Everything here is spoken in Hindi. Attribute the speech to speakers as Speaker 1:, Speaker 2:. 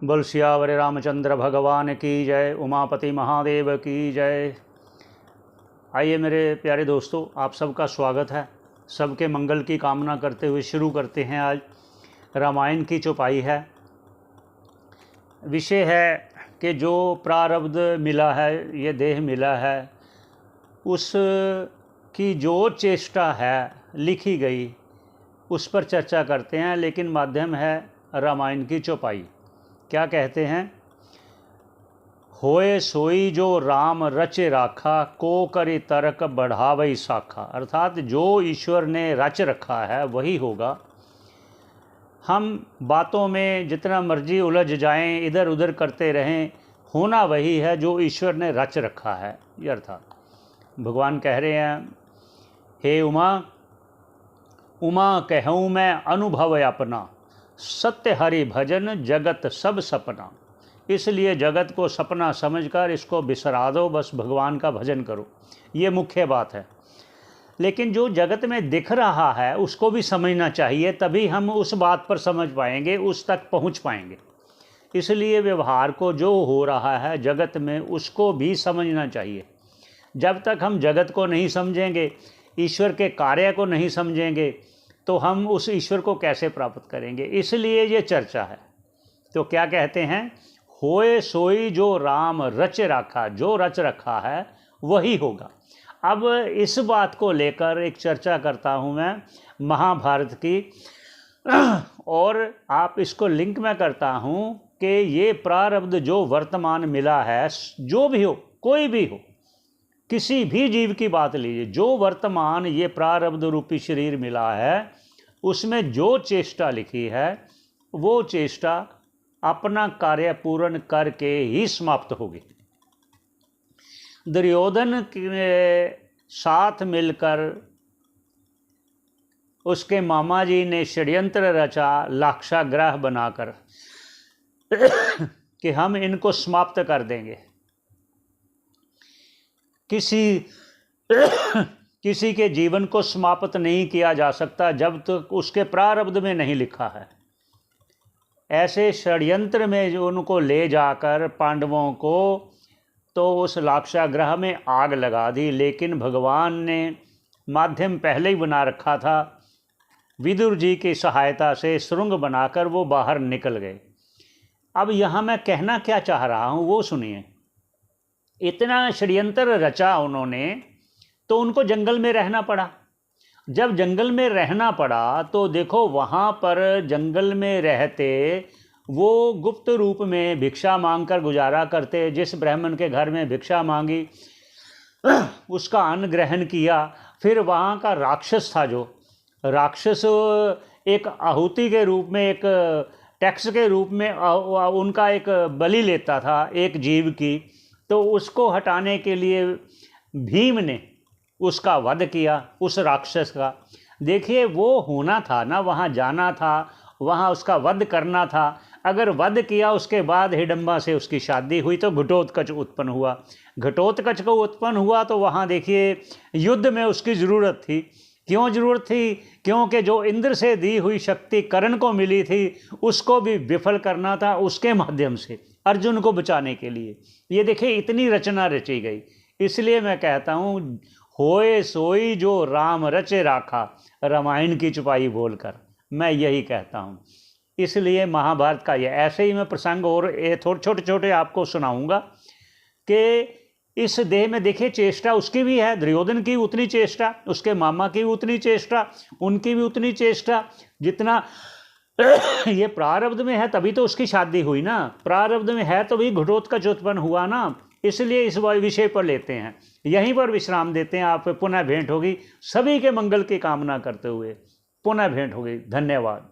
Speaker 1: बोल सियावर रामचंद्र भगवान की जय, उमापति महादेव की जय। आइए मेरे प्यारे दोस्तों, आप सबका स्वागत है। सबके मंगल की कामना करते हुए शुरू करते हैं। आज रामायण की चौपाई है। विषय है कि जो प्रारब्ध मिला है, ये देह मिला है, उसकी जो चेष्टा है लिखी गई, उस पर चर्चा करते हैं। लेकिन माध्यम है रामायण की चौपाई। क्या कहते हैं? होए सोई जो राम रचे राखा, को करी तर्क बढ़ावई शाखा। अर्थात जो ईश्वर ने रच रखा है वही होगा। हम बातों में जितना मर्जी उलझ जाएं, इधर उधर करते रहें, होना वही है जो ईश्वर ने रच रखा है। ये अर्थात भगवान कह रहे हैं, हे उमा, उमा कहूँ मैं अनुभव अपना, सत्य हरि भजन जगत सब सपना। इसलिए जगत को सपना समझकर इसको बिसरा दो, बस भगवान का भजन करो। ये मुख्य बात है। लेकिन जो जगत में दिख रहा है उसको भी समझना चाहिए, तभी हम उस बात पर समझ पाएंगे, उस तक पहुंच पाएंगे। इसलिए व्यवहार को जो हो रहा है जगत में, उसको भी समझना चाहिए। जब तक हम जगत को नहीं समझेंगे, ईश्वर के कार्य को नहीं समझेंगे, तो हम उस ईश्वर को कैसे प्राप्त करेंगे। इसलिए ये चर्चा है। तो क्या कहते हैं? होए सोई जो राम रच रखा, जो रच रखा है वही होगा। अब इस बात को लेकर एक चर्चा करता हूँ मैं महाभारत की, और आप इसको लिंक में करता हूँ कि ये प्रारब्ध जो वर्तमान मिला है, जो भी हो, कोई भी हो, किसी भी जीव की बात लीजिए, जो वर्तमान ये प्रारब्ध रूपी शरीर मिला है, उसमें जो चेष्टा लिखी है वो चेष्टा अपना कार्य पूर्ण करके ही समाप्त होगी। दुर्योधन के साथ मिलकर उसके मामा जी ने षड्यंत्र रचा, लाक्षागृह बनाकर कि हम इनको समाप्त कर देंगे। किसी के जीवन को समाप्त नहीं किया जा सकता जब तक उसके प्रारब्ध में नहीं लिखा है। ऐसे षड्यंत्र में जो उनको ले जाकर पांडवों को तो उस लाक्षागृह में आग लगा दी। लेकिन भगवान ने माध्यम पहले ही बना रखा था। विदुर जी की सहायता से सुरंग बनाकर वो बाहर निकल गए। अब यहाँ मैं कहना क्या चाह रहा हूँ वो सुनिए। इतना षड्यंत्र रचा उन्होंने, तो उनको जंगल में रहना पड़ा। जब जंगल में रहना पड़ा तो देखो, वहाँ पर जंगल में रहते वो गुप्त रूप में भिक्षा मांगकर गुजारा करते। जिस ब्राह्मण के घर में भिक्षा मांगी उसका अन्न ग्रहण किया। फिर वहाँ का राक्षस था, जो राक्षस एक आहुति के रूप में, एक टैक्स के रूप में उनका एक बलि लेता था एक जीव की। तो उसको हटाने के लिए भीम ने उसका वध किया, उस राक्षस का। देखिए, वो होना था ना, वहाँ जाना था, वहाँ उसका वध करना था। अगर वध किया, उसके बाद हिडम्बा से उसकी शादी हुई तो घटोत्कच उत्पन्न हुआ। घटोत्कच को उत्पन्न हुआ तो वहाँ देखिए युद्ध में उसकी ज़रूरत थी। क्यों ज़रूरत थी? क्योंकि जो इंद्र से दी हुई शक्ति कर्ण को मिली थी, उसको भी विफल करना था उसके माध्यम से, अर्जुन को बचाने के लिए। ये देखिए, इतनी रचना रची गई। इसलिए मैं कहता हूँ, होए सोई जो राम रचे राखा, रामायण की चौपाई बोलकर मैं यही कहता हूँ। इसलिए महाभारत का ये ऐसे ही मैं प्रसंग और थोड़े छोटे छोटे आपको सुनाऊंगा कि इस देह में देखिए चेष्टा उसकी भी है, दुर्योधन की उतनी चेष्टा, उसके मामा की उतनी चेष्टा, उनकी भी उतनी चेष्टा। जितना ये प्रारब्ध में है तभी तो उसकी शादी हुई ना, प्रारब्ध में है तो भी घटोत्कच उत्पन्न हुआ ना। इसलिए इस विषय पर लेते हैं, यहीं पर विश्राम देते हैं। आप पुनः भेंट होगी, सभी के मंगल की कामना करते हुए पुनः भेंट होगी। धन्यवाद।